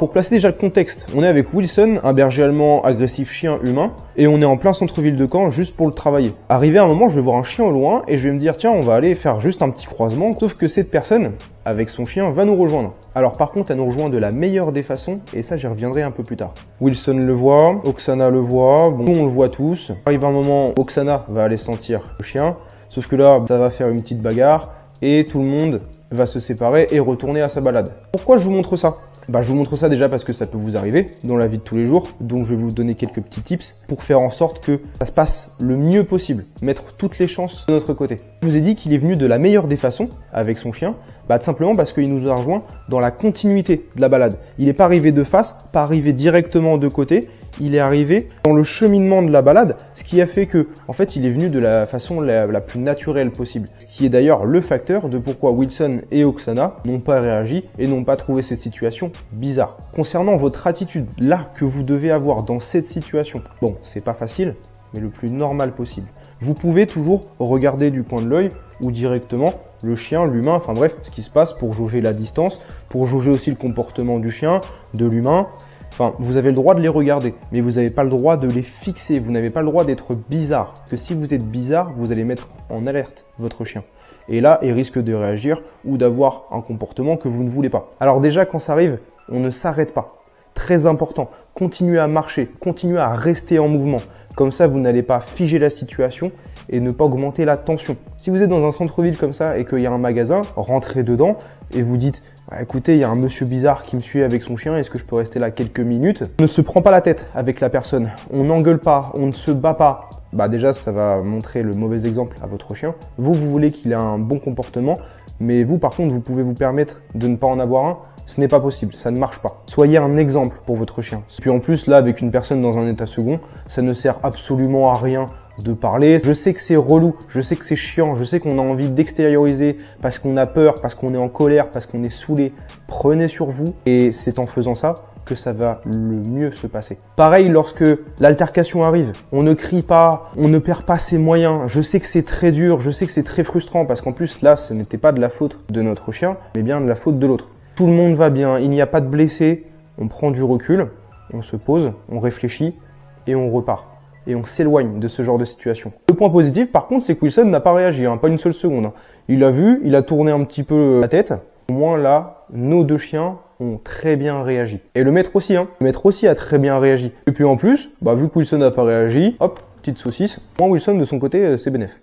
pour placer déjà le contexte, on est avec Wilson, un berger allemand agressif chien humain, et on est en plein centre-ville de Caen juste pour le travailler. Arrivé à un moment, je vais voir un chien au loin et je vais me dire tiens, on va aller faire juste un petit croisement, sauf que cette personne, avec son chien, va nous rejoindre. Alors par contre, elle nous rejoint de la meilleure des façons, et ça j'y reviendrai un peu plus tard. Wilson le voit, Oksana le voit, bon, on le voit tous. Arrive un moment, Oksana va aller sentir le chien, sauf que là, ça va faire une petite bagarre, et tout le monde va se séparer et retourner à sa balade. Pourquoi je vous montre ça ? Je vous montre ça déjà parce que ça peut vous arriver dans la vie de tous les jours, donc je vais vous donner quelques petits tips pour faire en sorte que ça se passe le mieux possible, mettre toutes les chances de notre côté. Je vous ai dit qu'il est venu de la meilleure des façons avec son chien, tout simplement parce qu'il nous a rejoint dans la continuité de la balade. Il n'est pas arrivé de face, pas arrivé directement de côté, il est arrivé dans le cheminement de la balade, ce qui a fait que, en fait, il est venu de la façon la plus naturelle possible. Ce qui est d'ailleurs le facteur de pourquoi Wilson et Oksana n'ont pas réagi et n'ont pas trouvé cette situation bizarre. Concernant votre attitude, là, que vous devez avoir dans cette situation, bon, c'est pas facile, mais le plus normal possible. Vous pouvez toujours regarder du coin de l'œil ou directement le chien, l'humain, enfin bref, ce qui se passe pour jauger la distance, pour jauger aussi le comportement du chien, de l'humain. Enfin, vous avez le droit de les regarder, mais vous n'avez pas le droit de les fixer, vous n'avez pas le droit d'être bizarre. Parce que si vous êtes bizarre, vous allez mettre en alerte votre chien. Et là, il risque de réagir ou d'avoir un comportement que vous ne voulez pas. Alors déjà, quand ça arrive, on ne s'arrête pas. Très important, continuez à marcher, continuez à rester en mouvement. Comme ça, vous n'allez pas figer la situation et ne pas augmenter la tension. Si vous êtes dans un centre-ville comme ça et qu'il y a un magasin, rentrez dedans et vous dites écoutez, il y a un monsieur bizarre qui me suit avec son chien, est-ce que je peux rester là quelques minutes? Ne se prend pas la tête avec la personne, on n'engueule pas, on ne se bat pas. Déjà, ça va montrer le mauvais exemple à votre chien. Vous voulez qu'il ait un bon comportement, mais vous, par contre, vous pouvez vous permettre de ne pas en avoir un. Ce n'est pas possible, ça ne marche pas. Soyez un exemple pour votre chien. Puis en plus, là, avec une personne dans un état second, ça ne sert absolument à rien de parler. Je sais que c'est relou, je sais que c'est chiant, je sais qu'on a envie d'extérioriser parce qu'on a peur, parce qu'on est en colère, parce qu'on est saoulé. Prenez sur vous et c'est en faisant ça que ça va le mieux se passer. Pareil, lorsque l'altercation arrive, on ne crie pas, on ne perd pas ses moyens. Je sais que c'est très dur, je sais que c'est très frustrant parce qu'en plus, là, ce n'était pas de la faute de notre chien, mais bien de la faute de l'autre. Tout le monde va bien, il n'y a pas de blessés, on prend du recul, on se pose, on réfléchit et on repart. Et on s'éloigne de ce genre de situation. Le point positif, par contre, c'est que Wilson n'a pas réagi, pas une seule seconde. Il a vu, il a tourné un petit peu la tête. Au moins là, nos deux chiens ont très bien réagi. Et le maître aussi, Le maître aussi a très bien réagi. Et puis en plus, vu que Wilson n'a pas réagi, hop, petite saucisse. Moi, Wilson, de son côté, c'est bénef.